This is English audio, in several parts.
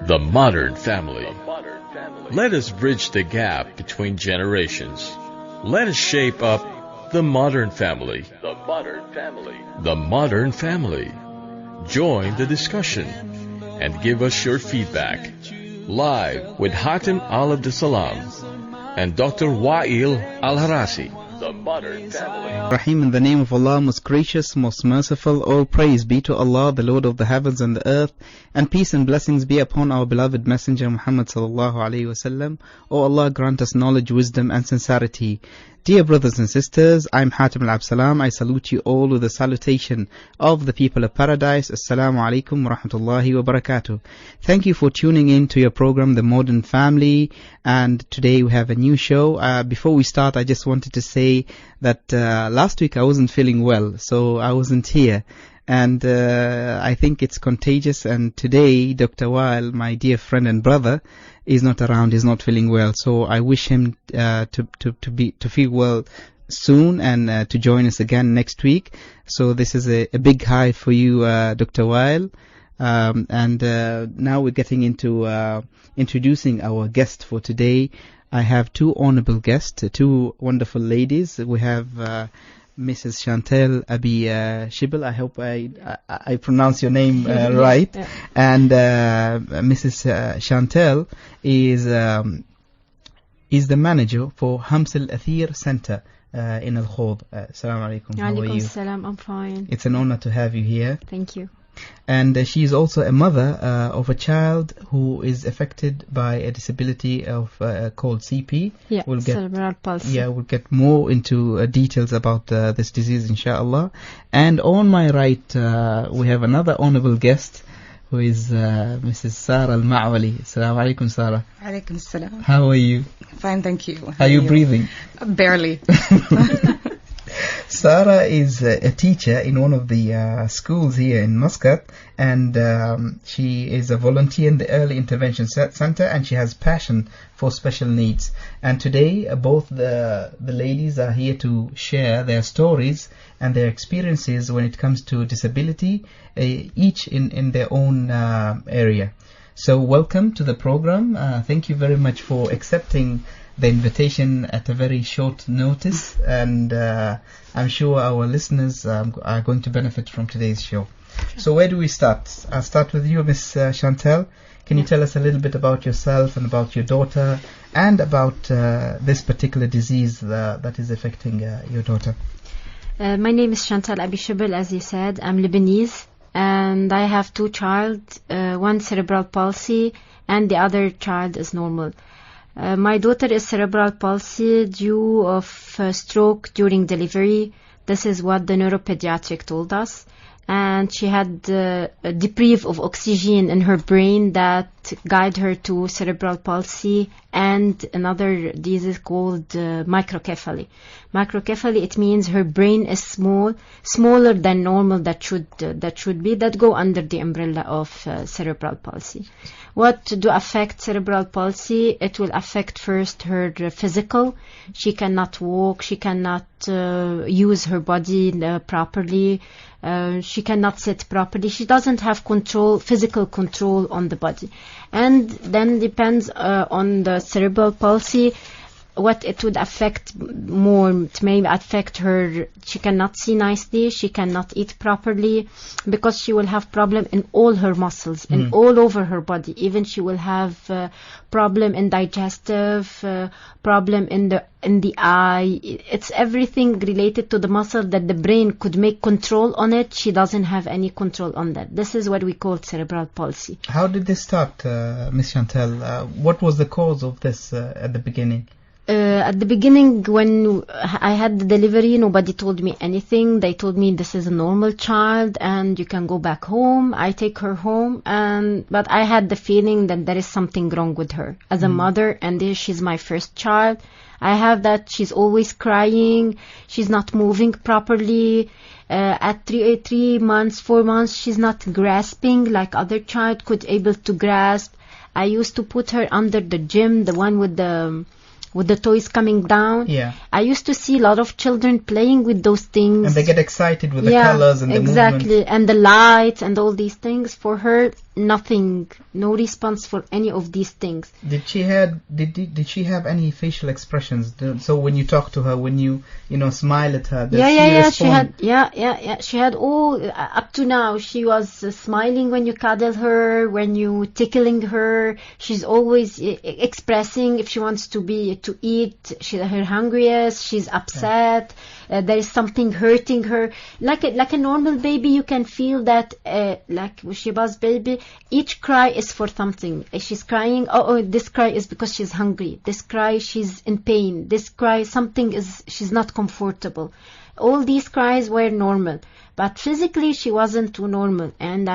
The modern family. Let us bridge the gap between generations. Let us shape up the modern family. The modern family. The modern family. Join the discussion and give us your feedback. Live with Hatem Al Abdussalam and Dr. Wa'il Al-Harasi. The modern family. Rahim, in the name of Allah, most gracious, most merciful, all praise be to Allah, the Lord of the heavens and the earth, and peace and blessings be upon our beloved Messenger Muhammad sallallahu alaihi wasallam. O Allah, grant us knowledge, wisdom and sincerity. Dear brothers and sisters, I'm Hatem Al Abdussalam. I salute you all with the salutation of the people of paradise. Assalamu alaikum wa rahmatullahi wa barakatuh. Thank you for tuning in to your program, The Modern Family. And today we have a new show. Before we start, I just wanted to say that last week I wasn't feeling well, so I wasn't here. And I think it's contagious. And today, Dr. Wa'il, my dear friend and brother, is not around, is not feeling well. So I wish him to feel well soon and to join us again next week. So this is a big hi for you, Dr. Wa'il. And now we're getting into introducing our guest for today. I have two honorable guests, two wonderful ladies. We have Mrs. Chantal Abi Shibl. I hope I pronounce your name right. Yeah. And Mrs. Chantal is the manager for Hams Al Athir Center in Al Khawd. Assalamu alaikum. How are you? Salam, I'm fine. It's an honor to have you here. Thank you. And she is also a mother of a child who is affected by a disability of called CP. Yeah, we'll get, cerebral palsy. Yeah, we'll get more into details about this disease, inshallah. And on my right, we have another honorable guest, who is Mrs. Sara Al-Ma'wali. Assalamu alaikum, Sara. Alaikum salam. How are you? Fine, thank you. Are you breathing? Barely. Sarah is a teacher in one of the schools here in Muscat, and she is a volunteer in the Early Intervention Center, and she has passion for special needs. And today, both the ladies are here to share their stories and their experiences when it comes to disability, each in their own area. So welcome to the program. Thank you very much for accepting the invitation at a very short notice, and I'm sure our listeners are going to benefit from today's show. So where do we start? I'll start with you, Miss Chantal. Can you tell us a little bit about yourself and about your daughter and about this particular disease that is affecting your daughter? My name is Chantal Abi Shibl, as you said. I'm Lebanese, and I have two children, one cerebral palsy and the other child is normal. My daughter is cerebral palsy due of stroke during delivery. This is what the neuropediatric told us. And she had a deprivation of oxygen in her brain that guide her to cerebral palsy and another disease called microcephaly. Microcephaly, it means her brain is smaller than normal that go under the umbrella of cerebral palsy. What do affect cerebral palsy? It will affect first her physical. She cannot walk, she cannot use her body properly. She cannot sit properly. She doesn't have physical control on the body. And then depends on the cerebral palsy, what it would affect more. It may affect her, she cannot see nicely, she cannot eat properly, because she will have problem in all her muscles, and all over her body. Even she will have problem in digestive, problem in the eye. It's everything related to the muscle that the brain could make control on it. She doesn't have any control on that. This is what we call cerebral palsy. How did this start, Miss Chantal? What was the cause of this at the beginning? At the beginning, when I had the delivery, nobody told me anything. They told me this is a normal child and you can go back home. I take her home, but I had the feeling that there is something wrong with her as a mother, and she's my first child. I have that she's always crying, she's not moving properly. At 3 months, 4 months, she's not grasping like other child could able to grasp. I used to put her under the gym, the one with the toys coming down. Yeah. I used to see a lot of children playing with those things. And they get excited with the colors and the exactly. movement. And the lights and all these things. For her, nothing, no response for any of these things. Did she have any facial expressions? So when you talk to her, when you smile at her, she had all up to now. She was smiling when you cuddle her, when you tickling her. She's always expressing if she wants to eat. Her hungriest. She's upset. There is something hurting her. Like a normal baby, you can feel that. Like Shiba's baby, each cry is for something. She's crying. This cry is because she's hungry. This cry, she's in pain. This cry, she's not comfortable. All these cries were normal, but physically she wasn't too normal. And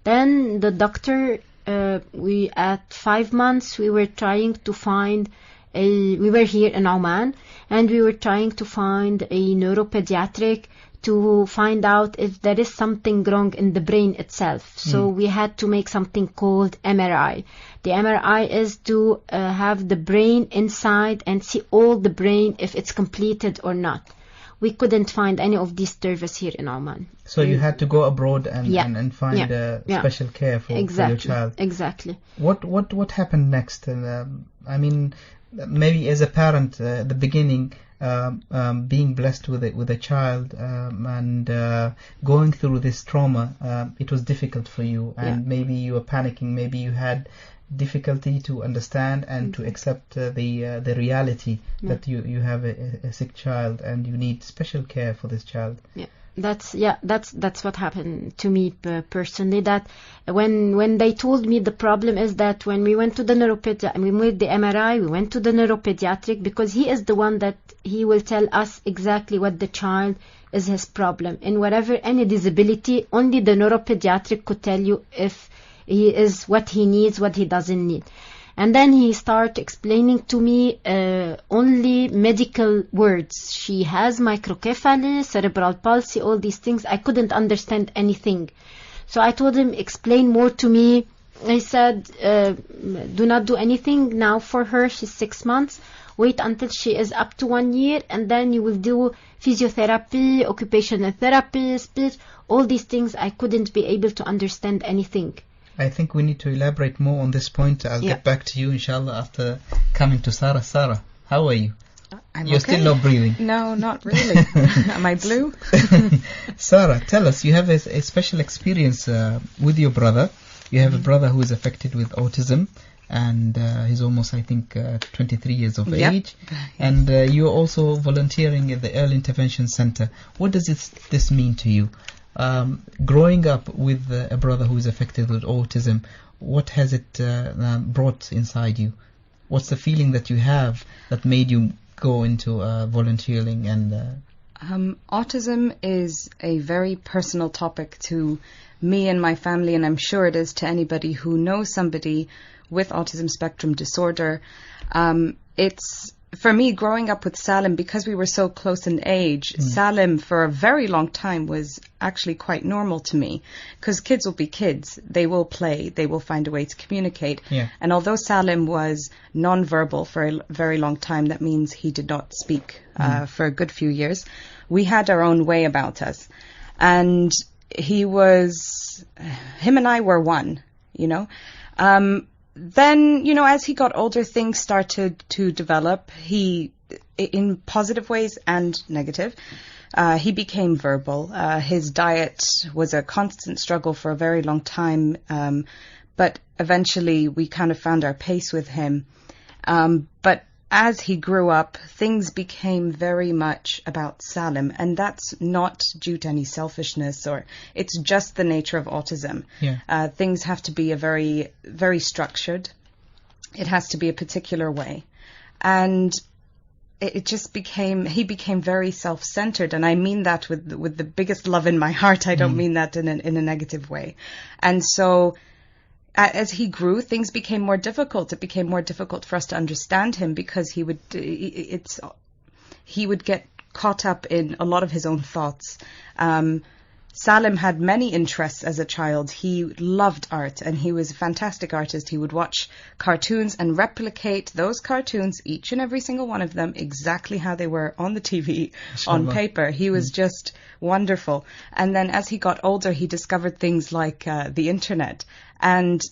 then the doctor, at 5 months, we were trying to find we were here in Oman, and we were trying to find a neuropediatric to find out if there is something wrong in the brain itself. So we had to make something called MRI. The MRI is to have the brain inside and see all the brain if it's completed or not. We couldn't find any of these services here in Oman. So you had to go abroad and find special care for your child. Exactly. What happened next? I mean, maybe as a parent, at the beginning, being blessed with a child and going through this trauma, it was difficult for you, and maybe you were panicking, maybe you had difficulty to understand and to accept the reality that you have a sick child and you need special care for this child. That's what happened to me personally. That when they told me the problem is that when we went to the we made the MRI, we went to the neuropediatric, because he is the one that he will tell us exactly what the child is his problem. In whatever, any disability, only the neuropediatric could tell you if he is what he needs, what he doesn't need. And then he started explaining to me only medical words. She has microcephaly, cerebral palsy, all these things. I couldn't understand anything. So I told him, explain more to me. I said, do not do anything now for her. She's 6 months. Wait until she is up to 1 year, and then you will do physiotherapy, occupational therapy, speech, all these things. I couldn't be able to understand anything. I think we need to elaborate more on this point. I'll get back to you, inshallah, after coming to Sarah. Sarah, how are you? You're okay. Still not breathing. No, not really. Am I blue? Sarah, tell us, you have a special experience with your brother. You have a brother who is affected with autism, and he's almost, I think, 23 years of age. And you're also volunteering at the Early Intervention Center. What does this mean to you? Growing up with a brother who is affected with autism, what has it brought inside you? What's the feeling that you have that made you go into volunteering? And autism is a very personal topic to me and my family, and I'm sure it is to anybody who knows somebody with autism spectrum disorder. It's, for me, growing up with Salim, because we were so close in age, Salim for a very long time was actually quite normal to me, because kids will be kids. They will play. They will find a way to communicate. And although Salim was non-verbal for a very long time, that means he did not speak for a good few years, we had our own way about us. And him and I were one, you know. Then, you know, as he got older, things started to develop. He, in positive ways and negative, he became verbal. His diet was a constant struggle for a very long time, but eventually we kind of found our pace with him. But as he grew up, things became very much about Salim, and that's not due to any selfishness, or it's just the nature of autism. Things have to be very, very structured. It has to be a particular way. And it just he became very self-centered, and I mean that with the biggest love in my heart. I don't mean that in a negative way. And so as he grew, things became more difficult. It became more difficult for us to understand him, because he would get caught up in a lot of his own thoughts. Salim had many interests as a child. He loved art, and he was a fantastic artist. He would watch cartoons and replicate those cartoons, each and every single one of them, exactly how they were on the TV, on paper. He was just wonderful. And then as he got older, he discovered things like the internet. And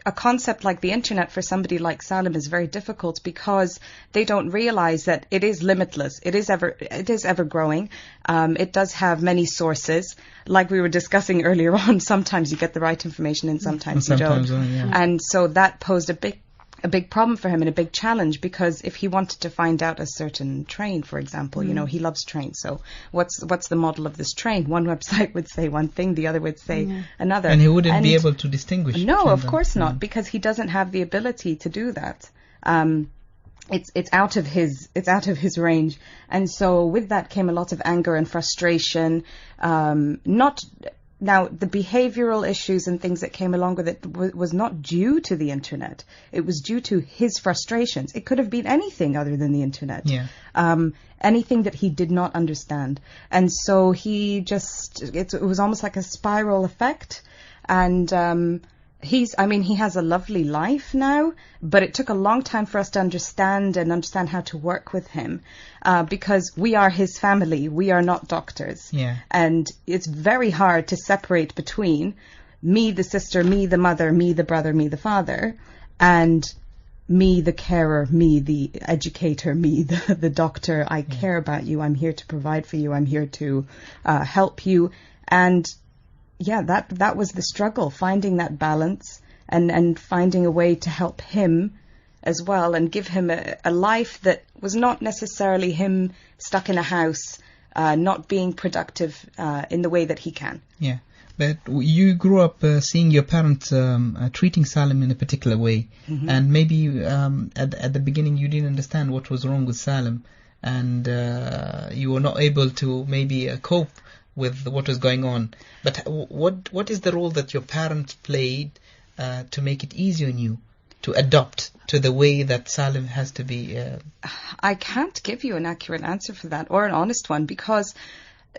a concept like the internet for somebody like Salim is very difficult because they don't realize that it is limitless. It is ever growing. It does have many sources. Like we were discussing earlier on, sometimes you get the right information and sometimes you don't. And so that posed a big problem for him and a big challenge, because if he wanted to find out a certain train, for example, you know, he loves trains. So what's the model of this train? One website would say one thing, the other would say another. And he wouldn't be able to distinguish. No, of course not, because he doesn't have the ability to do that. It's out of his range. And so with that came a lot of anger and frustration. Now, the behavioral issues and things that came along with it was not due to the internet. It was due to his frustrations. It could have been anything other than the internet. Anything that he did not understand. And so it was almost like a spiral effect. And he has a lovely life now, but it took a long time for us to understand how to work with him, because we are his family. We are not doctors. And it's very hard to separate between me, the sister, me, the mother, me, the brother, me, the father, and me, the carer, me, the educator, me, the doctor. I care about you. I'm here to provide for you. I'm here to help you. And that was the struggle, finding that balance and finding a way to help him as well and give him a life that was not necessarily him stuck in a house, not being productive in the way that he can. But you grew up seeing your parents treating Salim in a particular way, and maybe at the beginning you didn't understand what was wrong with Salim, and you were not able to maybe cope with what was going on. But what is the role that your parents played to make it easier on you to adopt to the way that Salim has to be? I can't give you an accurate answer for that, or an honest one, because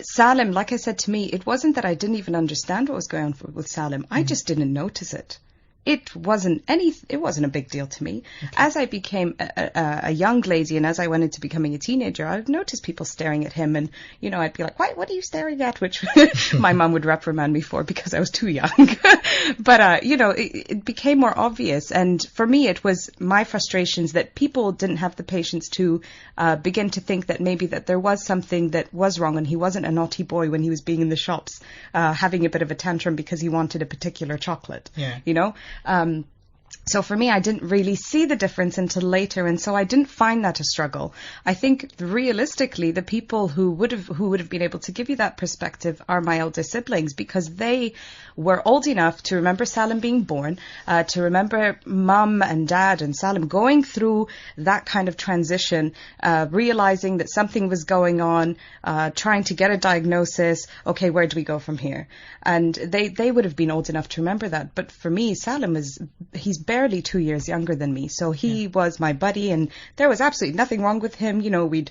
Salim, like I said to me, it wasn't that I didn't even understand what was going on with Salim. I just didn't notice it. It wasn't a big deal to me. As I became a young lady and as I went into becoming a teenager, I'd notice people staring at him, and, you know, I'd be like, what are you staring at? Which my mum would reprimand me for because I was too young. But, it became more obvious. And for me, it was my frustrations that people didn't have the patience to begin to think that maybe that there was something that was wrong and he wasn't a naughty boy when he was being in the shops, having a bit of a tantrum because he wanted a particular chocolate, you know? So for me, I didn't really see the difference until later, and so I didn't find that a struggle. I think realistically, the people who would have been able to give you that perspective are my elder siblings, because they were old enough to remember Salim being born, to remember Mum and Dad and Salim going through that kind of transition, realizing that something was going on, trying to get a diagnosis. Okay, where do we go from here? And they would have been old enough to remember that. But for me, Salim he's barely 2 years younger than me. So he was my buddy, and there was absolutely nothing wrong with him. You know, we'd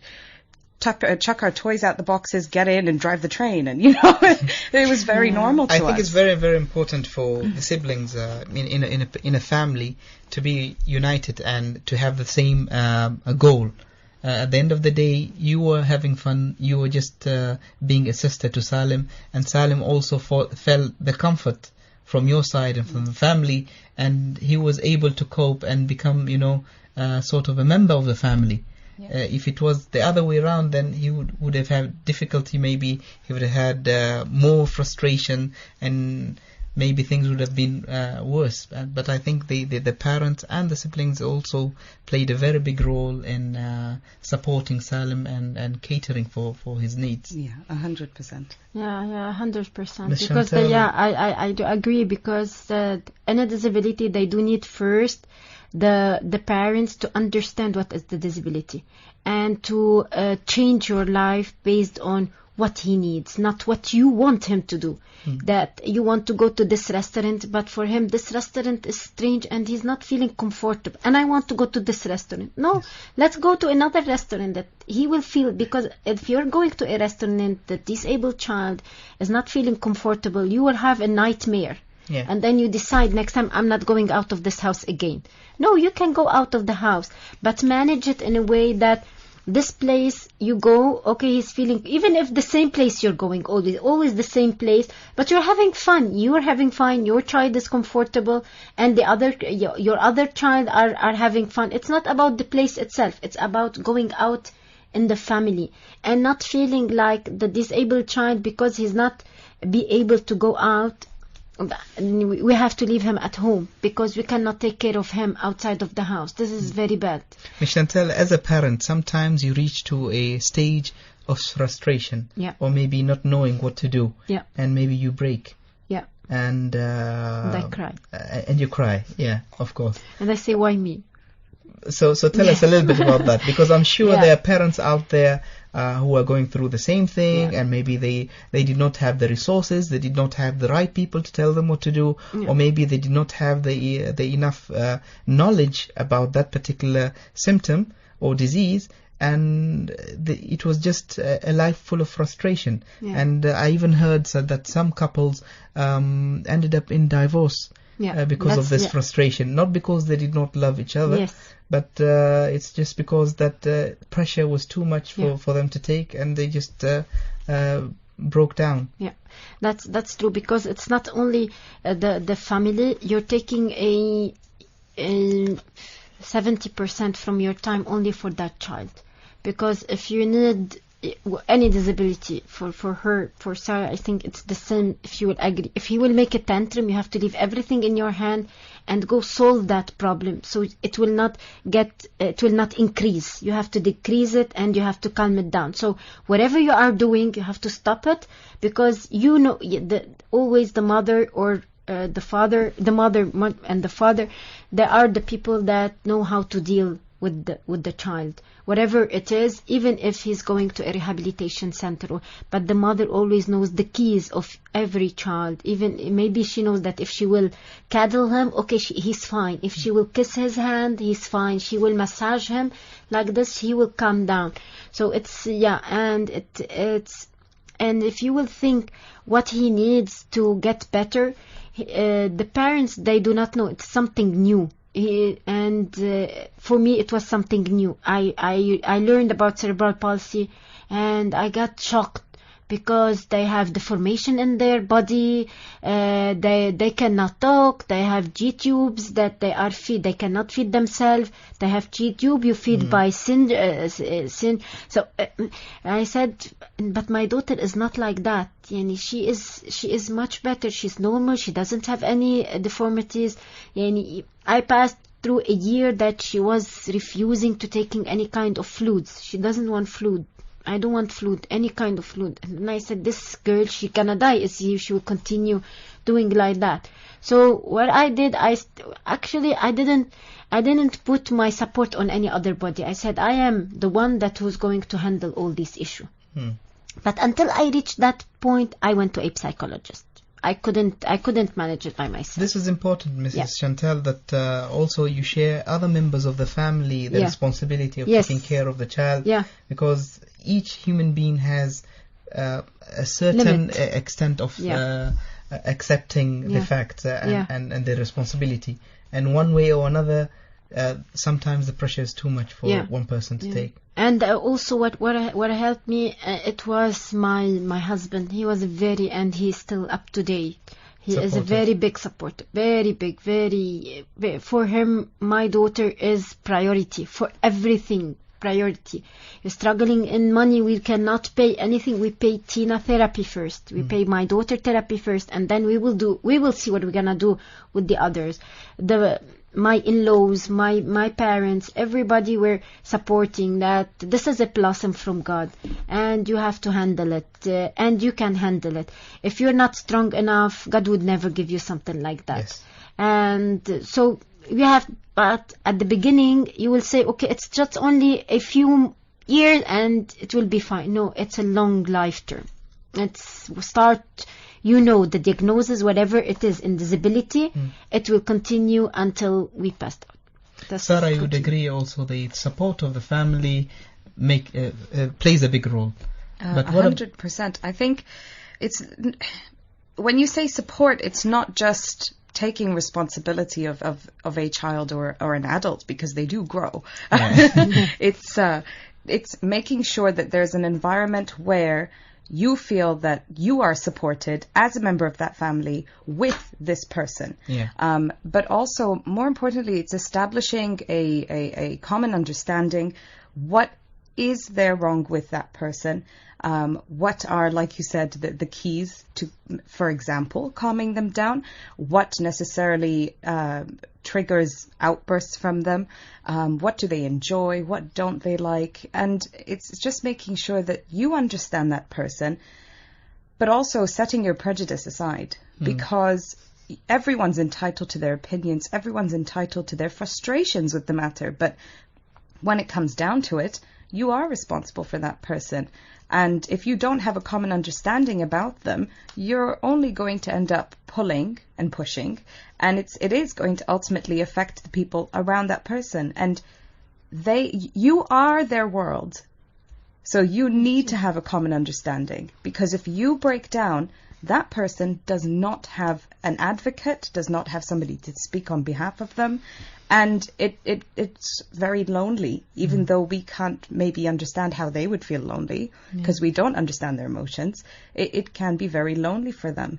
chuck our toys out the boxes, get in and drive the train, and, you know, it was very normal to us. I think it's very, very important for the siblings in a family to be united and to have the same goal. At the end of the day, you were having fun, you were just being a sister to Salim, and Salim also felt the comfort from your side and from the family, and he was able to cope and become, sort of a member of the family. If it was the other way around, then he would have had difficulty. Maybe he would have had more frustration, and maybe things would have been worse. But I think the parents and the siblings also played a very big role in supporting Salim and catering for his needs. 100%. Yeah, 100%. Because I do agree, because in a disability they do need first the parents to understand what is the disability, and to change your life based on what he needs, not what you want him to do. That you want to go to this restaurant, but for him this restaurant is strange and he's not feeling comfortable, and I want to go to this restaurant. No, let's go to another restaurant that he will feel, because if you're going to a restaurant, the disabled child is not feeling comfortable, you will have a nightmare. Yeah. And then you decide, next time I'm not going out of this house again. No, you can go out of the house, but manage it in a way that this place you go, okay, he's feeling, even if the same place you're going, always the same place, but you're having fun. You're having fun. Your child is comfortable, and your other child are having fun. It's not about the place itself. It's about going out in the family and not feeling like the disabled child, because he's not be able to go out. We have to leave him at home because we cannot take care of him outside of the house. This is very bad. Ms. Chantal, as a parent, sometimes you reach to a stage of frustration, or maybe not knowing what to do, and maybe you break. And I cry. And you cry, of course. And I say, why me? So tell us a little bit about that, because I'm sure there are parents out there who are going through the same thing, and maybe they did not have the resources, they did not have the right people to tell them what to do, or maybe they did not have the enough knowledge about that particular symptom or disease, and it was just a life full of frustration. And I even heard that some couples ended up in divorce because of this frustration, not because they did not love each other, but it's just because that pressure was too much for them to take, and they just broke down. That's true, because it's not only the family. You're taking a 70% from your time only for that child, because if you need any disability for her, for Sarah, I think it's the same. If you will agree, if he will make a tantrum, you have to leave everything in your hand and go solve that problem, so it will not increase. You have to decrease it, and you have to calm it down. So whatever you are doing, you have to stop it, because you know always the mother or the father, the mother and the father, they are the people that know how to deal with the child, whatever it is, even if he's going to a rehabilitation center. But the mother always knows the keys of every child. Even maybe she knows that if she will cuddle him, okay, he's fine. If she will kiss his hand, he's fine. She will massage him like this, he will calm down. So it's and and if you will think what he needs to get better, the parents, they do not know. It's something new. For me it was something new. I learned about cerebral palsy, and I got shocked, because they have deformation in their body. They cannot talk. They have G-tubes that they cannot feed themselves. They have G-tube, you feed by sin. So I said, but my daughter is not like that. She is much better. She's normal. She doesn't have any deformities. I passed through a year that she was refusing to taking any kind of fluids. She doesn't want fluid. I don't want fluid, any kind of fluid. And I said, this girl, she gonna die if she will continue doing like that. So what I did, I didn't put my support on any other body. I said, I am the one that was going to handle all these issues. But until I reached that point, I went to a psychologist. I couldn't manage it by myself. This is important, Mrs. Chantal, that also you share other members of the family the responsibility of taking care of the child, because each human being has a certain extent of accepting the facts and their responsibility. And one way or another, sometimes the pressure is too much for one person to take. And also what helped me, it was my husband. He was and he's still up to date. He is a very big supporter, very big, very, for him, my daughter is priority for everything. Priority. You're struggling in money, we cannot pay anything. We pay Tina therapy first. We pay my daughter therapy first, and then we will see what we're gonna do with the others. My in-laws, my parents, everybody were supporting that this is a blossom from God, and you have to handle it, and you can handle it. If you're not strong enough, God would never give you something like that. Yes. And so but at the beginning you will say, okay, it's just only a few years and it will be fine. No, it's a long life term. It's start, the diagnosis, whatever it is in disability, it will continue until we pass out. Sarah, you would agree also the support of the family plays a big role. But 100%. I think it's, when you say support, it's not just taking responsibility of a child or an adult, because they do grow. Yeah. It's making sure that there's an environment where you feel that you are supported as a member of that family with this person. Yeah. But also, more importantly, it's establishing a common understanding. What is there wrong with that person? What are, like you said, the keys to, for example, calming them down? What necessarily triggers outbursts from them? What do they enjoy? What don't they like? And it's just making sure that you understand that person, but also setting your prejudice aside, because everyone's entitled to their opinions, everyone's entitled to their frustrations with the matter, but when it comes down to it, you are responsible for that person. And if you don't have a common understanding about them, you're only going to end up pulling and pushing, and it is going to ultimately affect the people around that person. And you are their world. So you need to have a common understanding, because if you break down, that person does not have an advocate, does not have somebody to speak on behalf of them. And it's very lonely, even though we can't maybe understand how they would feel lonely, because we don't understand their emotions. It can be very lonely for them.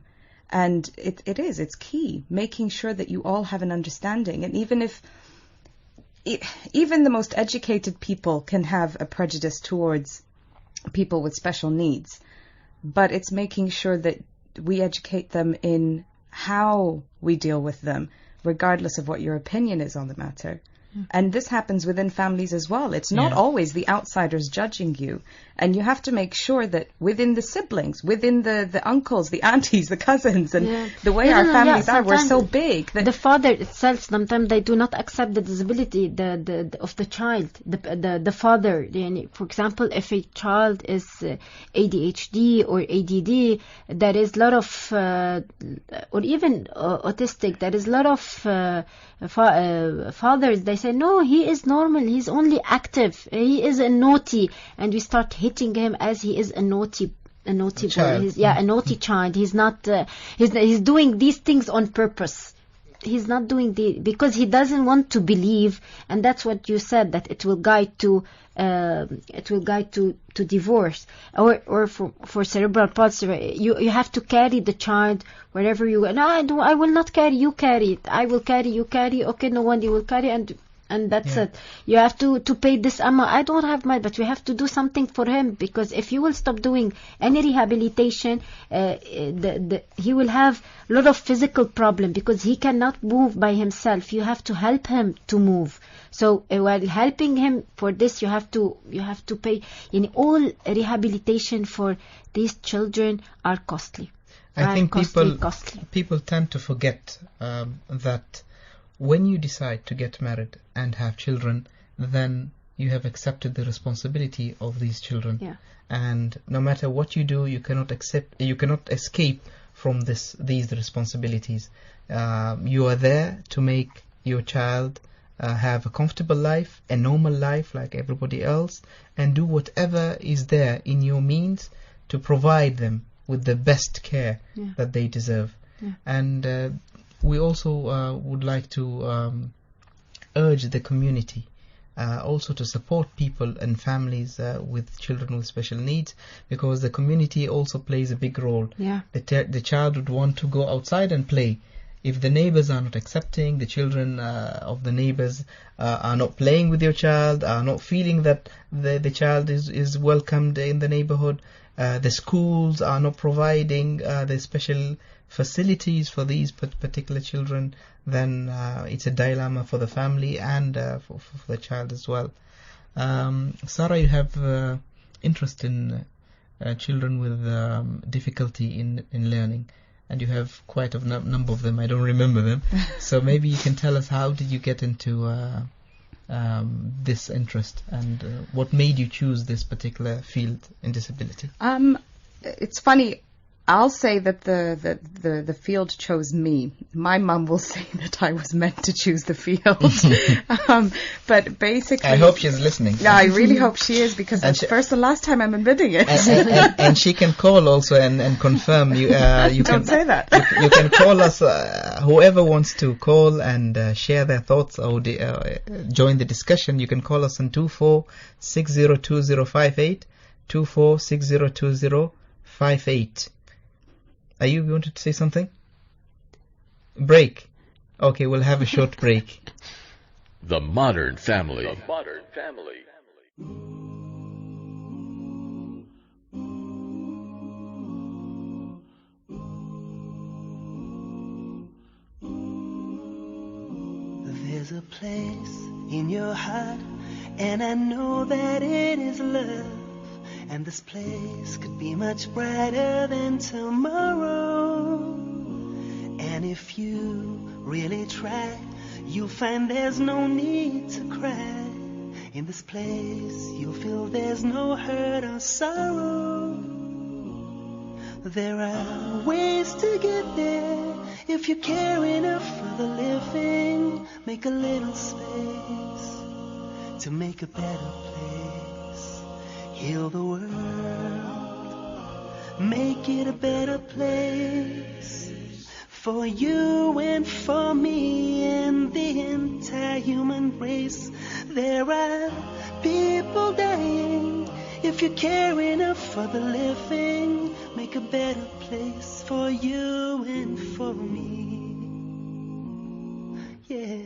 And it's key, making sure that you all have an understanding. And even the most educated people can have a prejudice towards people with special needs, but it's making sure that we educate them in how we deal with them, regardless of what your opinion is on the matter. And this happens within families as well. It's not always the outsiders judging you. And you have to make sure that within the siblings, within the uncles, the aunties, the cousins, and the way our families are, we're so big. That the father itself, sometimes they do not accept the disability of the child. The father, for example, if a child is ADHD or ADD, there is a lot of, or even autistic, there is a lot of fathers, they say, no, he is normal, he's only active, he is a naughty, and we start hitting him as he is a naughty boy. He's, a naughty child. He's not. He's doing these things on purpose. He's not doing because he doesn't want to believe, and that's what you said, that it will guide to divorce, or for cerebral palsy. You have to carry the child wherever you go. No, I will not carry. You carry it. I will carry. You carry. Okay, no one you will carry, and that's it. You have to pay this amount. I don't have money, but we have to do something for him, because if you will stop doing any rehabilitation, he will have a lot of physical problem, because he cannot move by himself. You have to help him to move. So while helping him for this, you have to pay. All rehabilitation for these children are costly. I think people tend to forget that when you decide to get married and have children, then you have accepted the responsibility of these children. Yeah. And no matter what you do, you cannot escape from these responsibilities. You are there to make your child have a comfortable life, a normal life like everybody else, and do whatever is there in your means to provide them with the best care that they deserve. Yeah. And we also would like to urge the community also to support people and families with children with special needs, because the community also plays a big role. Yeah. The child would want to go outside and play. If the neighbors are not accepting, the children of the neighbors are not playing with your child, are not feeling that the child is welcomed in the neighborhood, the schools are not providing the special facilities for these particular children, then it's a dilemma for the family and for the child as well. Sarah, you have interest in children with difficulty in learning, and you have quite a number of them. I don't remember them. So maybe you can tell us, how did you get into this interest, and what made you choose this particular field in disability? It's funny. I'll say that the field chose me. My mum will say that I was meant to choose the field. But basically, I hope she's listening. Yeah, I really hope she is, because that's the first and last time I'm admitting it. And she can call also and confirm. You Don't can say that. You can call us. Whoever wants to call and share their thoughts or join the discussion, you can call us on 24602058, 24602058. Are you wanted to say something? Break. Okay, we'll have a short break. The Modern Family. The Modern Family. There's a place in your heart, and I know that it is love. And this place could be much brighter than tomorrow. And if you really try, you'll find there's no need to cry. In this place, you'll feel there's no hurt or sorrow. There are ways to get there. If you care enough for the living, make a little space to make a better place. Heal the world, make it a better place for you and for me and the entire human race. There are people dying. If you care enough for the living, make a better place for you and for me. Yeah.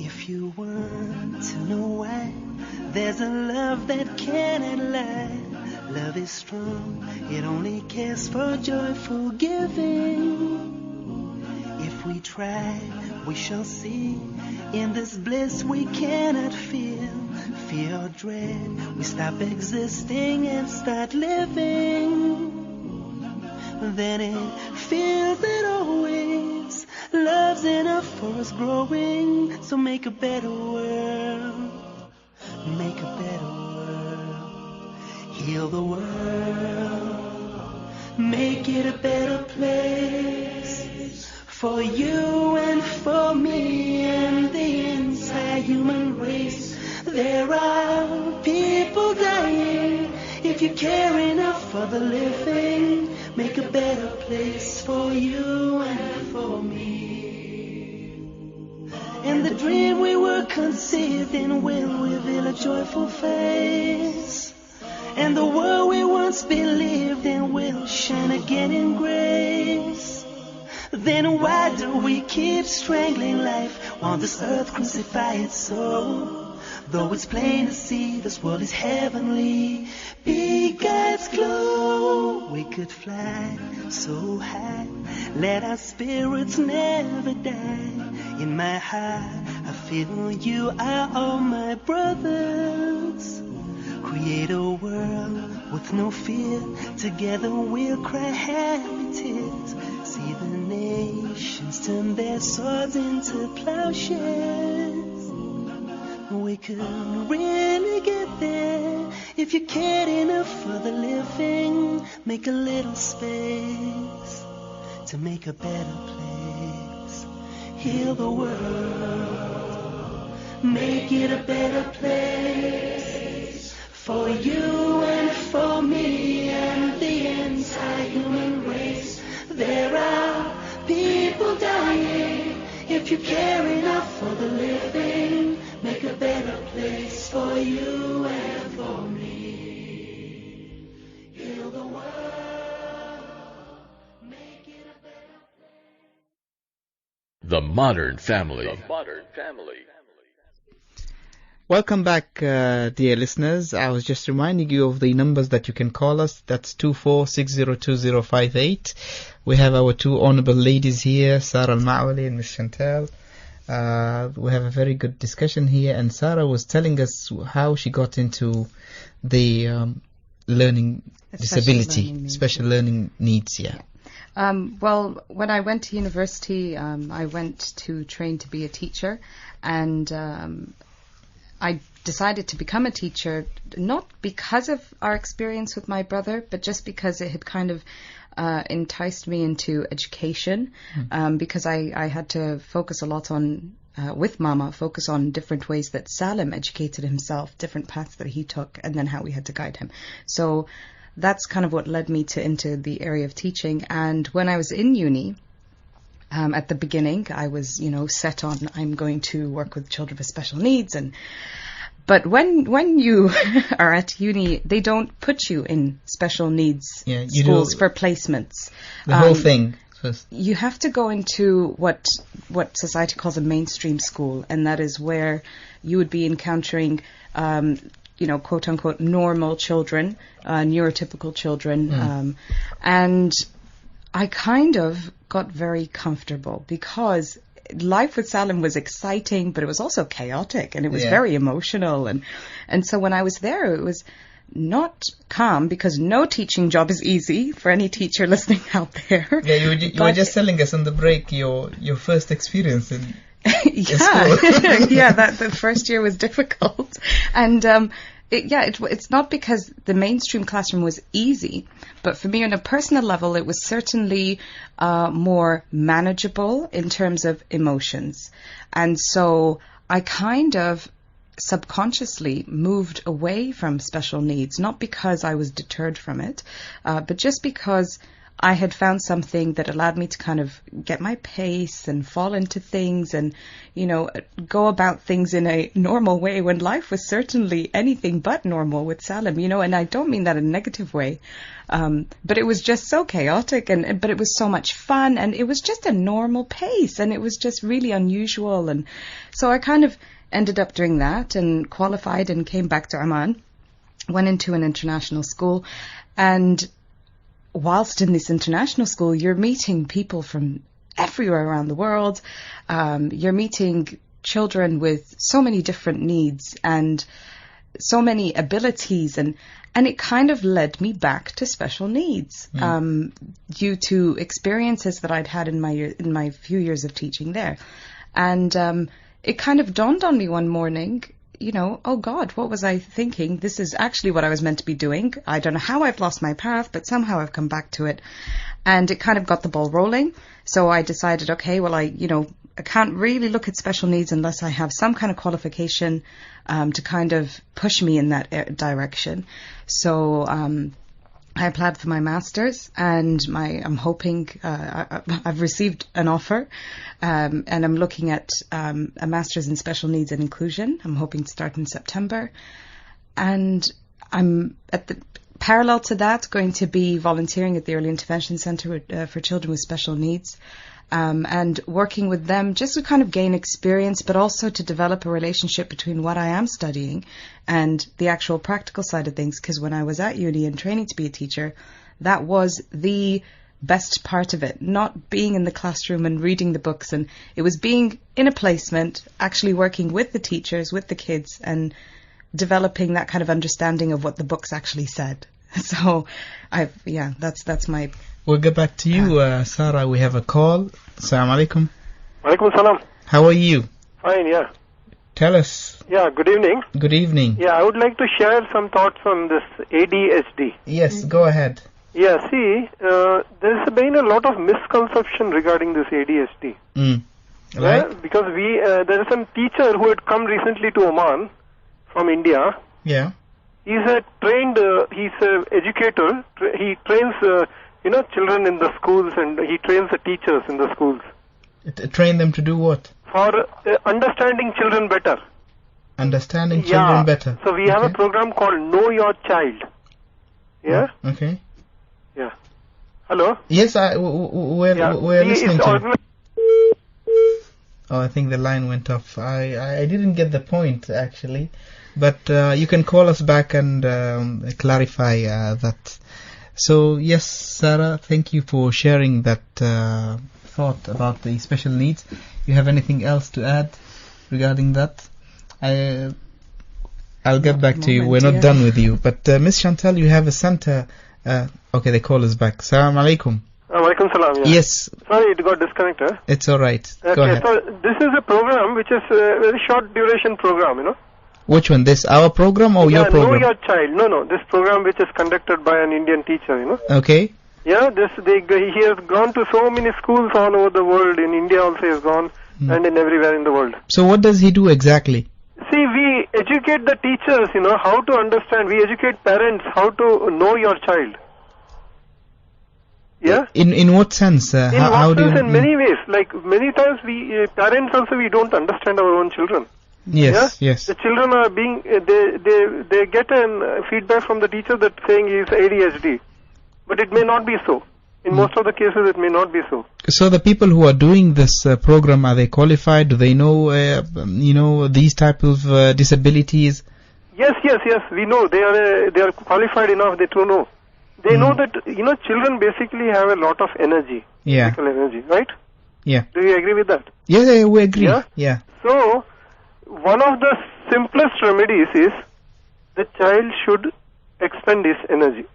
If you want to know why, there's a love that cannot lie. Love is strong, it only cares for joyful giving. If we try, we shall see. In this bliss we cannot feel. Fear or dread, we stop existing and start living. Then it feels that always love's enough for us growing. So make a better world. Make a better world. Heal the world. Make it a better place for you and for me and the entire human race. There are people dying. If you care enough for the living, make a better place for you and for me. And the dream we were conceived in will reveal a joyful face. And the world we once believed in will shine again in grace. Then why do we keep strangling life while this earth crucifies its soul? Though it's plain to see this world is heavenly, be God's glow. We could fly so high, let our spirits never die. In my heart, I feel you are all my brothers. Create a world with no fear. Together we'll cry happy tears. See the nations turn their swords into plowshares. We could really get there if you cared enough for the living. Make a little space to make a better place. Heal the world, make it a better place for you and for me and the entire human race. There are people dying. If you care enough for the living, make a better place for you and for me. Heal the world, make it a better place. The Modern Family. The Modern Family. Welcome back, dear listeners. I was just reminding you of the numbers that you can call us. That's 24602058. We have our two honorable ladies here, Sarah Al-Ma'wali and Ms. Chantal. We have a very good discussion here, and Sarah was telling us how she got into the learning disability, special learning needs. Yeah. Well, when I went to university, I went to train to be a teacher, and I decided to become a teacher not because of our experience with my brother, but just because it had kind of enticed me into education, because I had to focus a lot on, with Mama, focus on different ways that Salim educated himself, different paths that he took, and then how we had to guide him. So that's kind of what led me into the area of teaching. And when I was in uni, at the beginning, I was, set on I'm going to work with children with special needs. But when you are at uni, they don't put you in special needs schools for placements. The whole thing. First. You have to go into what society calls a mainstream school, and that is where you would be encountering quote unquote normal children, neurotypical children, and I kind of got very comfortable because life with Salim was exciting, but it was also chaotic, and it was very emotional, and so when I was there, it was not calm, because no teaching job is easy for any teacher listening out there. Yeah, you were just telling us on the break your first experience in yeah, that the first year was difficult, and it's not because the mainstream classroom was easy, but for me on a personal level, it was certainly more manageable in terms of emotions, and so I kind of subconsciously moved away from special needs, not because I was deterred from it, but just because I had found something that allowed me to kind of get my pace and fall into things and, go about things in a normal way when life was certainly anything but normal with Salim, and I don't mean that in a negative way. But it was just so chaotic but it was so much fun, and it was just a normal pace, and it was just really unusual. And so I kind of ended up doing that and qualified and came back to Oman, went into an international school, and whilst in this international school, you're meeting people from everywhere around the world. You're meeting children with so many different needs and so many abilities, and it kind of led me back to special needs due to experiences that I'd had in my few years of teaching there. And it kind of dawned on me one morning, oh God, what was I thinking? This is actually what I was meant to be doing. I don't know how I've lost my path, but somehow I've come back to it. And it kind of got the ball rolling. So I decided, okay, well, I can't really look at special needs unless I have some kind of qualification to kind of push me in that direction. So I applied for my master's, and I'm hoping I've received an offer, and I'm looking at a master's in special needs and inclusion. I'm hoping to start in September, and I'm parallel to that going to be volunteering at the Early Intervention Centre for Children with Special Needs, and working with them just to kind of gain experience, but also to develop a relationship between what I am studying and the actual practical side of things. Because when I was at uni and training to be a teacher, that was the best part of it, not being in the classroom and reading the books, and it was being in a placement, actually working with the teachers, with the kids, and developing that kind of understanding of what the books actually said. So that's my... We'll get back to you, Sarah. We have a call. Assalamu alaikum. Walaikum salam. How are you? Fine, yeah. Tell us. Yeah, good evening. Good evening. Yeah, I would like to share some thoughts on this ADHD. Yes, go ahead. Yeah, see, there's been a lot of misconception regarding this ADHD. Right. Yeah, because there is some teacher who had come recently to Oman from India. Yeah. He's a trained, he's an educator. He trains, children in the schools, and he trains the teachers in the schools. Train them to do what? For understanding children better. Understanding children better. So we have a program called Know Your Child. Yeah? Okay. Yeah. Hello? Yes, we're listening to you. Oh, I think the line went off. I didn't get the point, actually. But you can call us back and clarify that. So, yes, Sarah, thank you for sharing that thought about the special needs. You have anything else to add regarding that? I'll get back to you. We're not done with you. But Miss Chantal, you have a center. Okay, they call us back. Assalamu alaikum. Wa Walaikum salam. Yeah. Yes, Sorry, it got disconnected. it's all right. Go Okay, ahead. so this is a program which is a very short duration program, you know. Which one? This our program or your Know program? Your Child. No, this program which is conducted by an Indian teacher, you know. Okay. Yeah, he has gone to so many schools all over the world. In India also he has gone, and in everywhere in the world. So what does he do exactly? See, we educate the teachers, you know, how to understand. We educate parents how to know your child. Yeah. In what sense? How do you? In many ways. Like many times, we parents also we don't understand our own children. Yes. Yeah? Yes. The children are being they get an feedback from the teacher that saying he is ADHD, but it may not be so. In most of the cases, it may not be so. So the people who are doing this program, are they qualified? Do they know these type of disabilities? Yes. We know they are qualified enough. They to know. They know that children basically have a lot of energy, physical energy, right? Yeah. Do you agree with that? Yeah, we agree. Yeah. So, one of the simplest remedies is the child should expend his energy.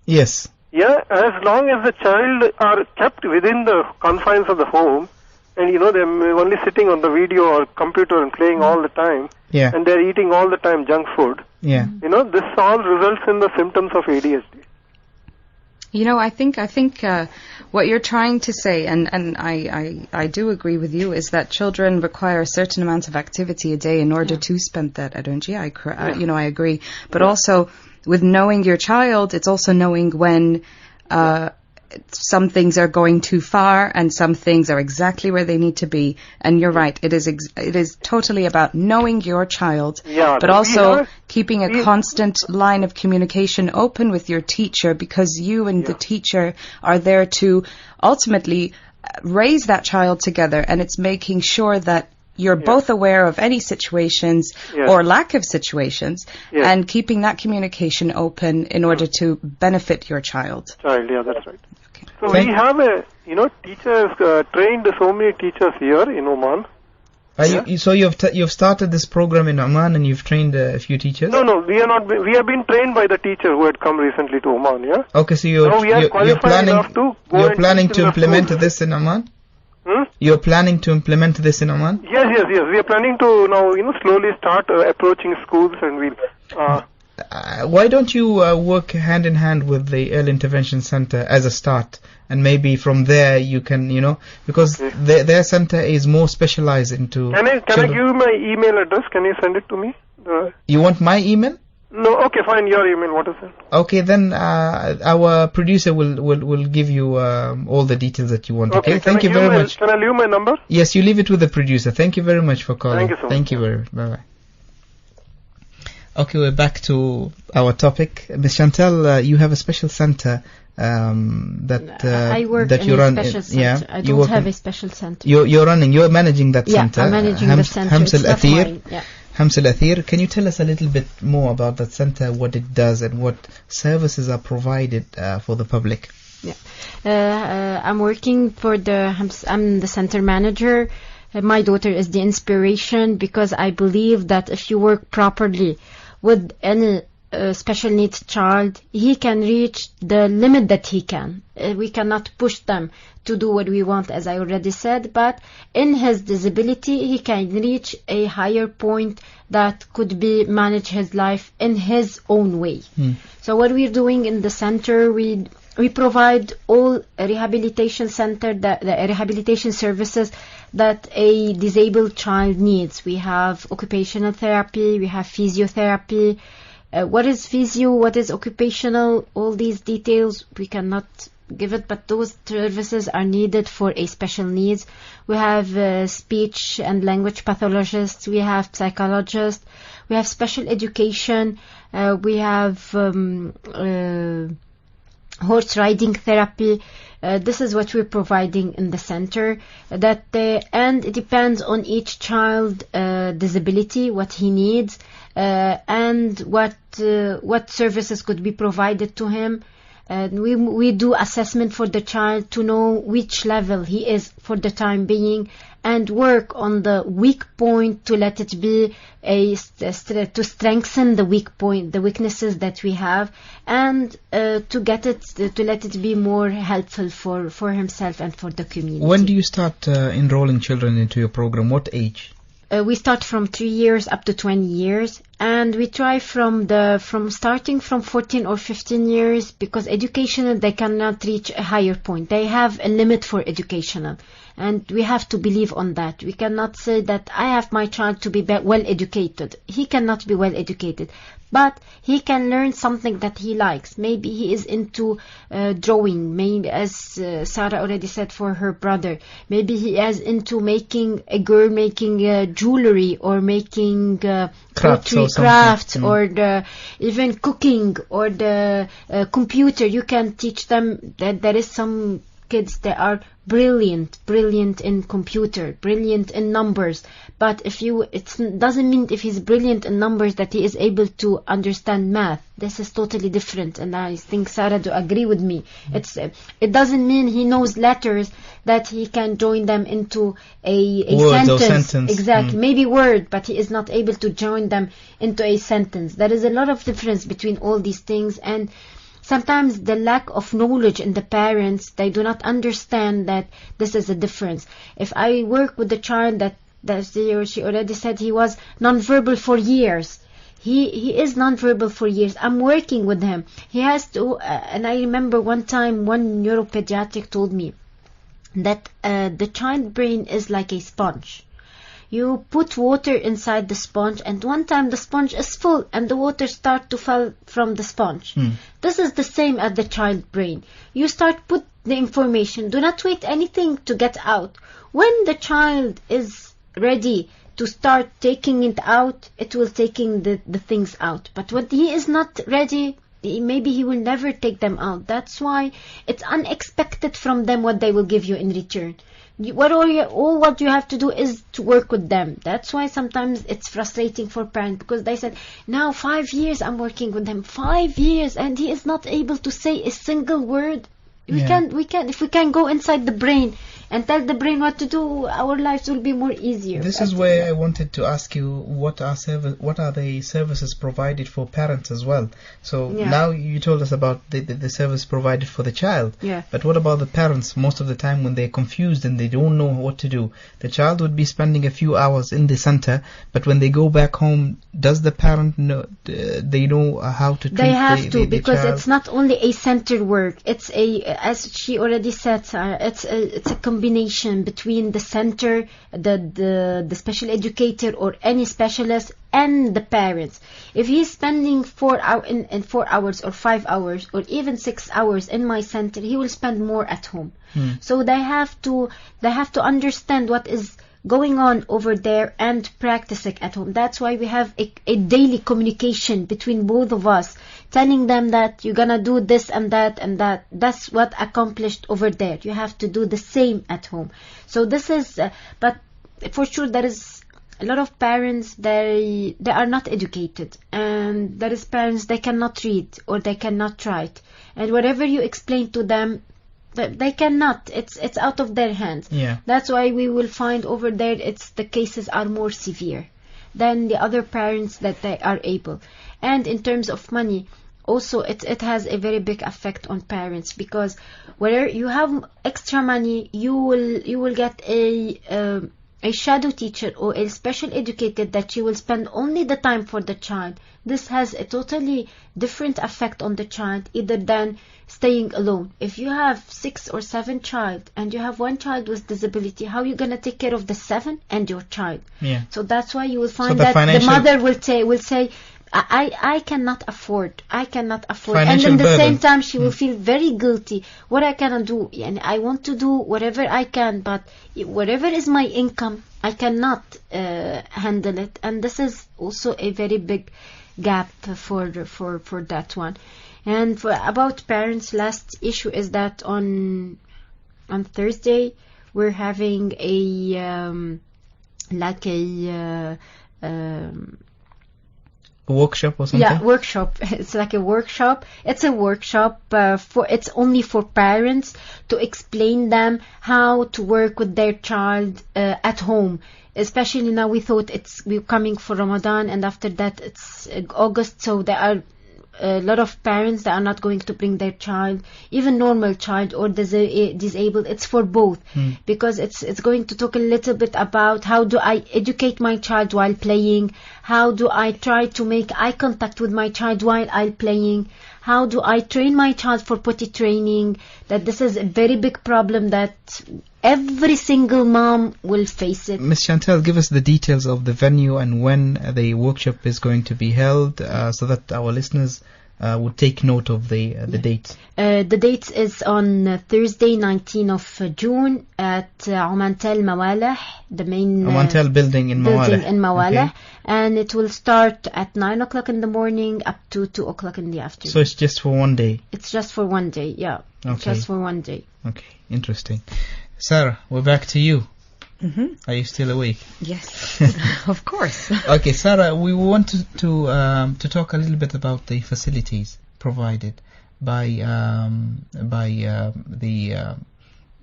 Yes. Yeah, as long as the child are kept within the confines of the home, and they're only sitting on the video or computer and playing all the time, and they're eating all the time junk food. Yeah. This all results in the symptoms of ADHD. I think what you're trying to say, and I do agree with you, is that children require a certain amount of activity a day in order to spend that energy. I agree. But also, with knowing your child, it's also knowing when some things are going too far and some things are exactly where they need to be. And you're right, it is totally about knowing your child, but also keeping a constant line of communication open with your teacher, because you and the teacher are there to ultimately raise that child together, and it's making sure that you're both aware of any situations or lack of situations, and keeping that communication open in order to benefit your child. Yeah, that's right. Okay. So we have teachers, trained so many teachers here in Oman. So you've started this program in Oman and you've trained a few teachers? No, we are not. We have been trained by the teacher who had come recently to Oman. Yeah. Okay, so you're planning to implement this in Oman? You're planning to implement this in Oman? Yes. We are planning to now, slowly start approaching schools, and we'll. Why don't you work hand in hand with the Early Intervention Center as a start, and maybe from there you can, because their center is more specialized into. Can I give you my email address? Can you send it to me? You want my email? No, okay, fine. Your email, what is it? Okay, then our producer will give you all the details that you want. Okay, thank you very much. Can I leave my number? Yes, you leave it with the producer. Thank you very much for calling. Thank you so much. Thank you very much. Bye bye. Okay, we're back to our topic. Ms. Chantal, you have a special center I work that in you a run. special center. I don't have a special center. You're managing that center. Yeah, I'm managing the center. Hams Al-Athir. Yeah. Hams Al-Athir, can you tell us a little bit more about that center, what it does, and what services are provided for the public? Yeah, I'm working for I'm the center manager. My daughter is the inspiration, because I believe that if you work properly with any special needs child, he can reach the limit that he can. We cannot push them to do what we want, as I already said, but in his disability, he can reach a higher point that could be manage his life in his own way. So what we're doing in the center, we provide all rehabilitation rehabilitation services that a disabled child needs. We have occupational therapy, we have physiotherapy. What is physio, what is occupational, all these details we cannot give it, but those services are needed for a special needs. We have speech and language pathologists, we have psychologists, we have special education, we have horse riding therapy. This is what we're providing in the center. And it depends on each child disability, what he needs, and what services could be provided to him. We do assessment for the child to know which level he is for the time being, and work on the weak point to let it be to strengthen the weak point, the weaknesses that we have, and to let it be more helpful for himself and for the community. When do you start enrolling children into your program? What age? We start from 3 years up to 20 years, and we try from starting from 14 or 15 years, because educational, they cannot reach a higher point. They have a limit for educational, and we have to believe on that. We cannot say that I have my child to be well educated. He cannot be well educated, but he can learn something that he likes. Maybe he is into drawing, maybe, as Sarah already said, for her brother. Maybe he is into making jewelry, or making crafts, or even cooking, or the computer. You can teach them that there is some kids that are brilliant in computer, brilliant in numbers, but it doesn't mean if he's brilliant in numbers that he is able to understand math. This is totally different, and I think Sarah do agree with me. It doesn't mean he knows letters that he can join them into a sentence. Exactly, maybe word, but he is not able to join them into a sentence. There is a lot of difference between all these things, and sometimes the lack of knowledge in the parents, they do not understand that this is a difference. If I work with a child that she already said he was nonverbal for years. He is nonverbal for years. I'm working with him. He has to, and I remember one time one neuropediatric told me that the child brain is like a sponge. You put water inside the sponge, and one time the sponge is full and the water starts to fall from the sponge. This is the same as the child brain. You start put the information. Do not wait anything to get out. When the child is ready to start taking it out, it will taking the things out. But when he is not ready, maybe he will never take them out. That's why it's unexpected from them what they will give you in return. What you have to do is to work with them. That's why sometimes it's frustrating for parents, because they said, now 5 years I'm working with him, 5 years, and he is not able to say a single word. We can, if we can go inside the brain and tell the brain what to do, our lives will be more easier. This is where I wanted to ask you, what are the services provided for parents as well? So now you told us about the service provided for the child. But what about the parents? Most of the time when they're confused and they don't know what to do, the child would be spending a few hours in the center, but when they go back home, does the parent know, they know how to treat They have to, because child? It's not only a center work. It's as she already said, it's a combination between the center, the special educator or any specialist, and the parents. If he's spending 4 hours or 5 hours or even 6 hours in my center, he will spend more at home. So they have to understand what is going on over there and practice it at home. That's why we have a daily communication between both of us, telling them that you're gonna do this and that and that. That's what accomplished over there. You have to do the same at home. So this is, but for sure there is a lot of parents, they are not educated, and there is parents, they cannot read or they cannot write, and whatever you explain to them, they cannot. It's out of their hands. That's why we will find over there the cases are more severe than the other parents that they are able. And in terms of money, also it has a very big effect on parents, because where you have extra money, you will get a shadow teacher or a special educator that she will spend only the time for the child. This has a totally different effect on the child, either than staying alone. If you have 6 or 7 child and you have one child with disability, how are you going to take care of the 7 and your child? So that's why you will find that the mother will say, I cannot afford. And in the same time, she will feel very guilty. What I cannot do, and I want to do whatever I can, but whatever is my income, I cannot handle it. And this is also a very big gap for that one. And about parents, last issue is that on Thursday we're having A workshop or something? Yeah, workshop. It's like a workshop. It's a workshop it's only for parents to explain them how to work with their child at home. Especially now we're coming for Ramadan, and after that it's August, so there are a lot of parents that are not going to bring their child, even normal child or disabled. It's for both, because it's going to talk a little bit about how do I educate my child while playing, how do I try to make eye contact with my child while I'm playing, how do I train my child for potty training, that this is a very big problem that every single mom will face it. Ms. Chantal, give us the details of the venue and when the workshop is going to be held, so that our listeners would take note of the dates. The dates is on Thursday, 19th of June at Omantel Mawaleh, the main Omantel building in Mawaleh. Okay. And it will start at 9 o'clock in the morning up to 2 o'clock in the afternoon. So it's just for one day? It's just for one day, yeah. Okay. Just for one day. Okay, interesting. Sarah, we're back to you. Mm-hmm. Are you still awake? Yes, of course. Okay, Sarah, we want to talk a little bit about the facilities provided by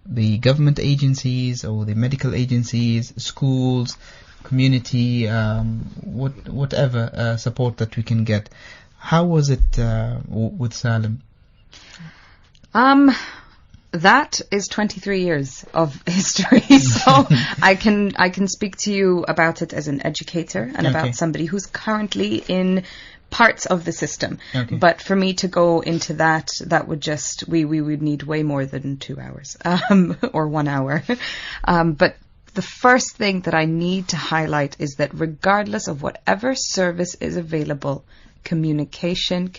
the government agencies or the medical agencies, schools, community, whatever support that we can get. How was it with Salim? That is 23 years of history, so I can speak to you about it as an educator and about somebody who's currently in parts of the system. Okay. But for me to go into that would just, we would need way more than 2 hours, or 1 hour. But the first thing that I need to highlight is that regardless of whatever service is available, communication.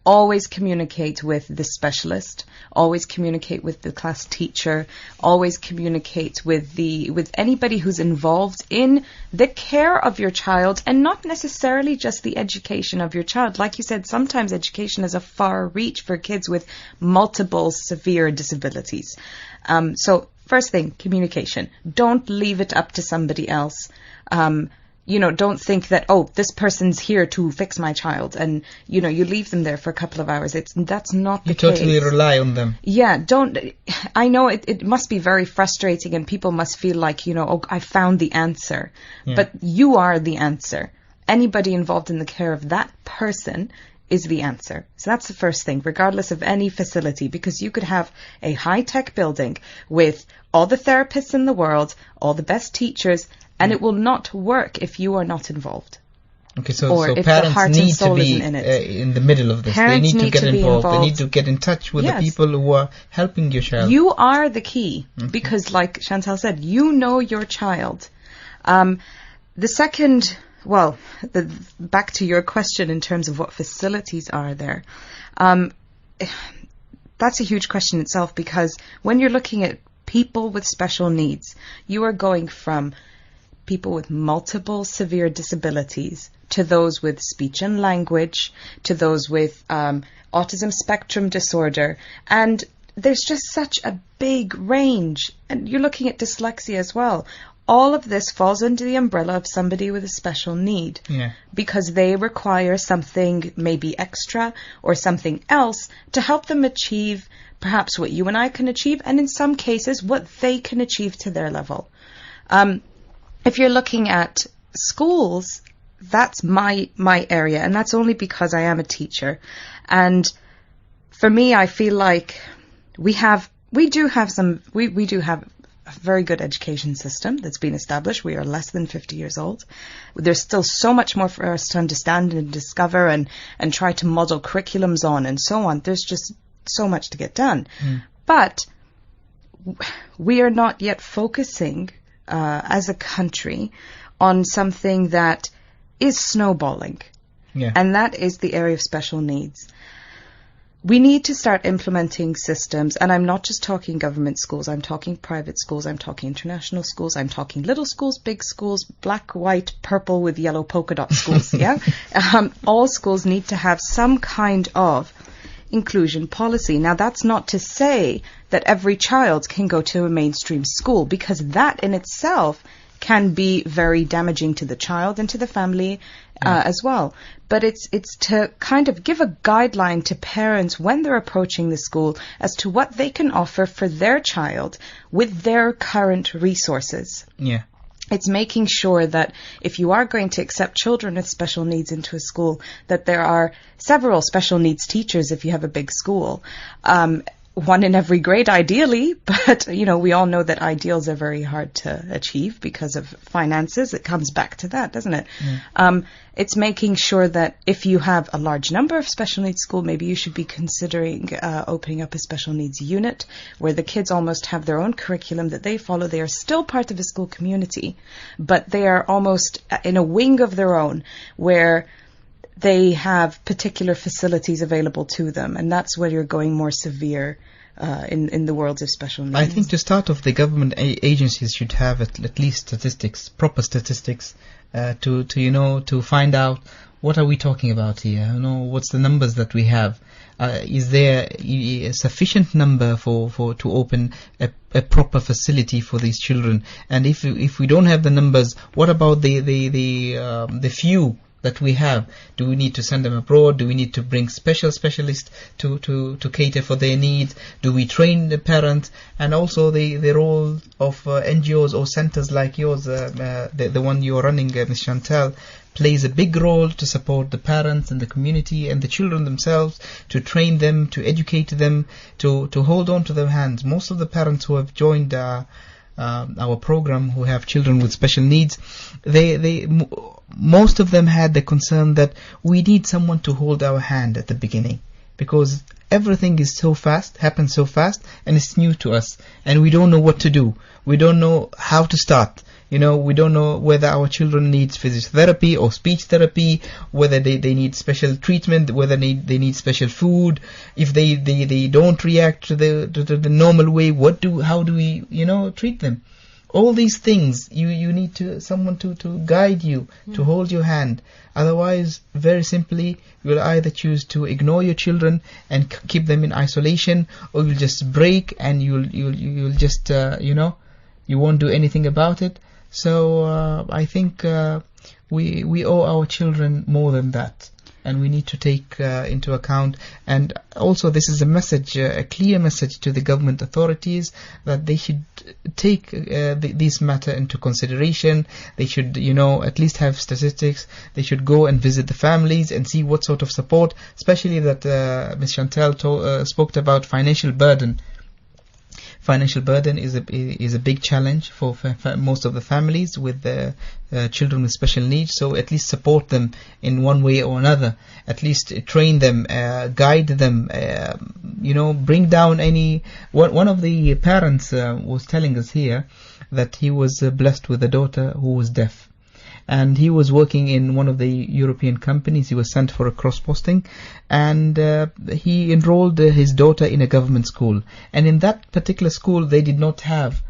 Always communicate with the specialist, always communicate with the class teacher, always communicate with anybody who's involved in the care of your child, and not necessarily just the education of your child. Like you said, sometimes education is a far reach for kids with multiple severe disabilities. So first thing, communication. Don't leave it up to somebody else. Don't think that, this person's here to fix my child, and, you leave them there for a couple of hours. That's not the case. You totally rely on them. Yeah, I know it must be very frustrating, and people must feel like, I found the answer. Yeah. But you are the answer. Anybody involved in the care of that person is the answer. So that's the first thing, regardless of any facility, because you could have a high-tech building with all the therapists in the world, all the best teachers, and it will not work if you are not involved. Okay, so parents need to be in the middle of this. They need to get involved. They need to get in touch with the people who are helping your child. You are the key, because like Chantal said, you know your child. The second, back to your question in terms of what facilities are there. That's a huge question itself, because when you're looking at people with special needs, you are going from people with multiple severe disabilities to those with speech and language, to those with autism spectrum disorder. And there's just such a big range. And you're looking at dyslexia as well. All of this falls under the umbrella of somebody with a special need, because they require something maybe extra or something else to help them achieve perhaps what you and I can achieve, and in some cases what they can achieve to their level. If you're looking at schools, that's my area, and that's only because I am a teacher. And for me, I feel like we do have a very good education system that's been established. We are less than 50 years old. There's still so much more for us to understand and discover and try to model curriculums on and so on. There's just so much to get done. But we are not yet focusing as a country on something that is snowballing. And that is the area of special needs. We need to start implementing systems, and I'm not just talking government schools, I'm talking private schools, I'm talking international schools, I'm talking little schools, big schools, black, white, purple with yellow polka dot schools, all schools need to have some kind of inclusion policy. Now, that's not to say that every child can go to a mainstream school, because that in itself can be very damaging to the child and to the family as well. But it's to kind of give a guideline to parents when they're approaching the school as to what they can offer for their child with their current resources. Yeah. It's making sure that if you are going to accept children with special needs into a school, that there are several special needs teachers if you have a big school. One in every grade, ideally, but, we all know that ideals are very hard to achieve because of finances. It comes back to that, doesn't it? Mm. It's making sure that if you have a large number of special needs school, maybe you should be considering opening up a special needs unit where the kids almost have their own curriculum that they follow. They are still part of a school community, but they are almost in a wing of their own where they have particular facilities available to them, and that's where you're going more severe in the world of special needs. I think to start off, the government agencies should have at least statistics, proper statistics, to find out what are we talking about here. What's the numbers that we have? Is there a sufficient number to open a proper facility for these children? And if we don't have the numbers, what about the few that we have? Do we need to send them abroad? Do we need to bring specialists to cater for their needs? Do we train the parents? And also the role of NGOs or centers like yours, the one you're running, Ms. Chantal, plays a big role to support the parents and the community and the children themselves, to train them, to educate them, to hold on to their hands. Most of the parents who have joined our program, who have children with special needs, most of them had the concern that we need someone to hold our hand at the beginning, because everything is so fast, happens so fast, and it's new to us, and we don't know what to do. We don't know how to start. We don't know whether our children need physiotherapy or speech therapy, whether they need special treatment, whether they need special food. If they don't react to the normal way, how do we treat them? All these things, you need someone to guide you, to hold your hand. Otherwise, very simply, you'll either choose to ignore your children and keep them in isolation, or you'll just break and you'll just you won't do anything about it. So I think we owe our children more than that, and we need to take into account. And also, this is a message, a clear message to the government authorities, that they should take this matter into consideration. They should, at least have statistics. They should go and visit the families and see what sort of support, especially that Ms. Chantal spoke about financial burden. Financial burden is a big challenge for most of the families with children with special needs. So at least support them in one way or another. At least train them, guide them. Bring down any. One of the parents was telling us here that he was blessed with a daughter who was deaf. And he was working in one of the European companies. He was sent for a cross-posting, and he enrolled his daughter in a government school. And in that particular school, they did not have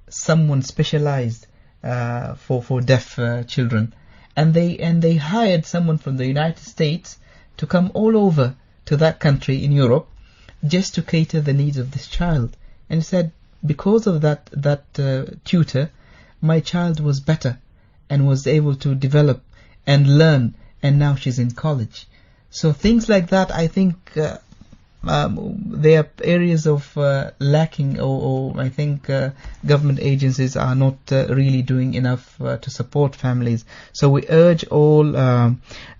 someone specialized for deaf children. And they hired someone from the United States to come all over to that country in Europe just to cater the needs of this child. And he said, because of that tutor, my child was better and was able to develop and learn, and now she's in college. So things like that, I think there are areas of lacking, or I think government agencies are not really doing enough to support families. So we urge all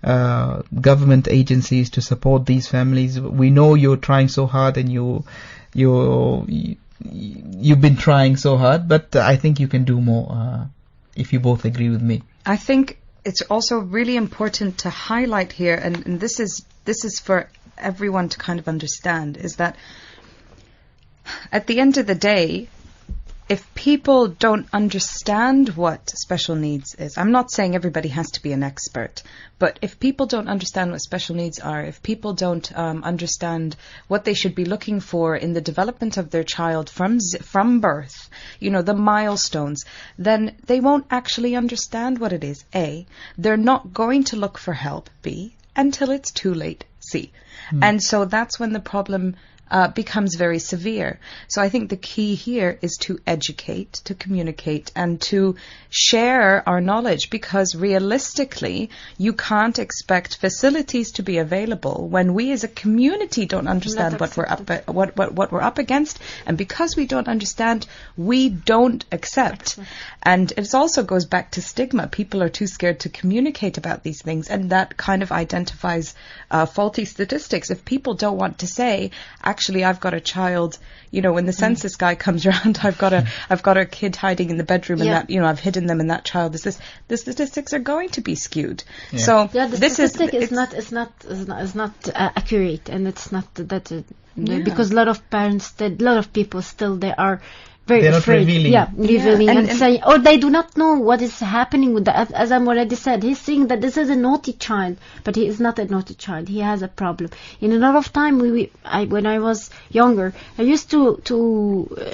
government agencies to support these families. We know you're trying so hard, and you've been trying so hard, but I think you can do more. If you both agree with me. I think it's also really important to highlight here, and this is for everyone to kind of understand, is that at the end of the day, if people don't understand what special needs is, I'm not saying everybody has to be an expert, but if people don't understand what special needs are, if people don't understand what they should be looking for in the development of their child from birth, the milestones, then they won't actually understand what it is. A, they're not going to look for help. B, until it's too late. C. And so that's when the problem becomes very severe. So I think the key here is to educate, to communicate, and to share our knowledge, because realistically, you can't expect facilities to be available when we as a community don't understand what we're up against, and because we don't understand, we don't accept. And it also goes back to stigma. People are too scared to communicate about these things, and that kind of identifies faulty statistics. If people don't want to say, actually, I've got a child, when the census guy comes around, I've got a kid hiding in the bedroom, and that, I've hidden them, and that child is this. The statistics are going to be skewed. Yeah. So the statistic is not accurate, and it's not that because a lot of parents, a lot of people still, they are very afraid. Revealing and saying, or they do not know what is happening with as I'm already said, he's saying that this is a naughty child, but he is not a naughty child. He has a problem. In a lot of time, when I was younger, I used to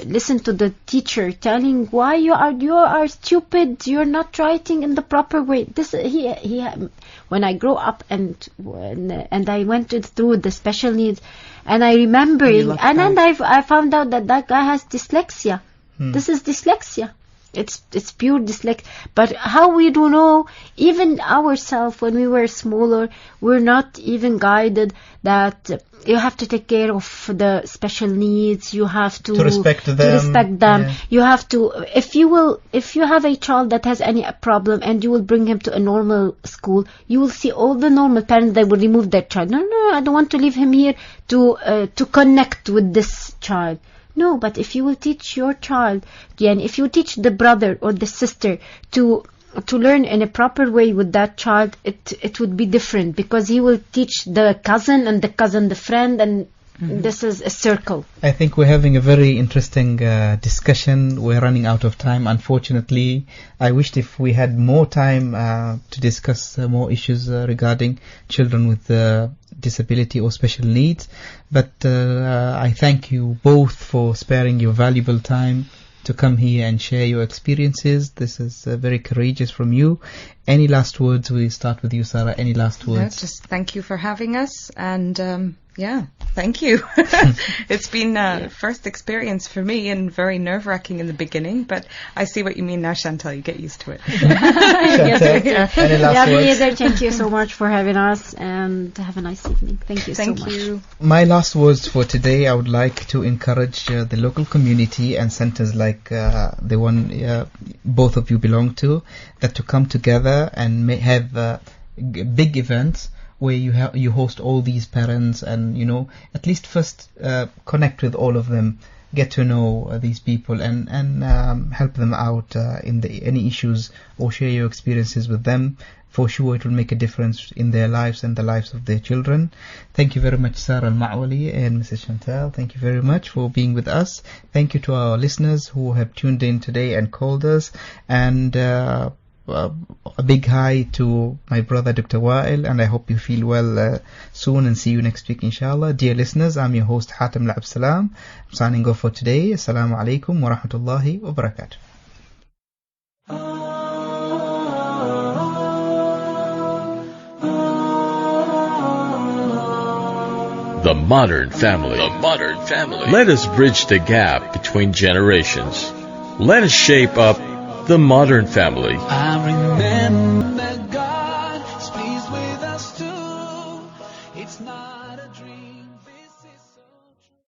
listen to the teacher telling why you are stupid. You're not writing in the proper way. When I grew up and I went through the special needs, and I remember, and then I found out that guy has dyslexia. This is dyslexia. It's pure dyslexia. But how we do know, even ourselves when we were smaller, we're not even guided that you have to take care of the special needs. You have to respect them. Yeah. You have to, if you have a child that has any problem and you will bring him to a normal school, you will see all the normal parents, they will remove their child. No, I don't want to leave him here to connect with this child. No, but if you will teach your child, and if you teach the brother or the sister to learn in a proper way with that child, it would be different, because he will teach the cousin, and the cousin the friend, and this is a circle. I think we're having a very interesting discussion. We're running out of time, unfortunately. I wished if we had more time to discuss more issues regarding children with disability or special needs. But I thank you both for sparing your valuable time to come here and share your experiences. This is very courageous from you. Any last words? We start with you, Sarah. Any last words? Just thank you for having us, and thank you. It's been first experience for me, and very nerve-wracking in the beginning, but I see what you mean now, Chantal. You get used to it. Any last words? Thank you so much for having us, and have a nice evening. Thank you so much. Thank you. My last words for today, I would like to encourage the local community and centers like the one both of you belong to, that to come together and have big events where you host all these parents, and at least first connect with all of them, get to know these people, and help them out in any issues, or share your experiences with them. For sure it will make a difference in their lives and the lives of their children. Thank you very much, Sarah Al-Ma'wali and Mrs. Chantal. Thank you very much for being with us. Thank you to our listeners who have tuned in today and called us, and a big hi to my brother Dr. Wa'il, and I hope you feel well soon, and see you next week inshallah. Dear listeners, I'm your host Hatem Al-Absalam. I'm signing off for today. Assalamu alaikum wa rahmatullahi wa barakatuh. The Modern Family. The Modern Family. Let us bridge the gap between generations. Let us shape up the modern family. I remember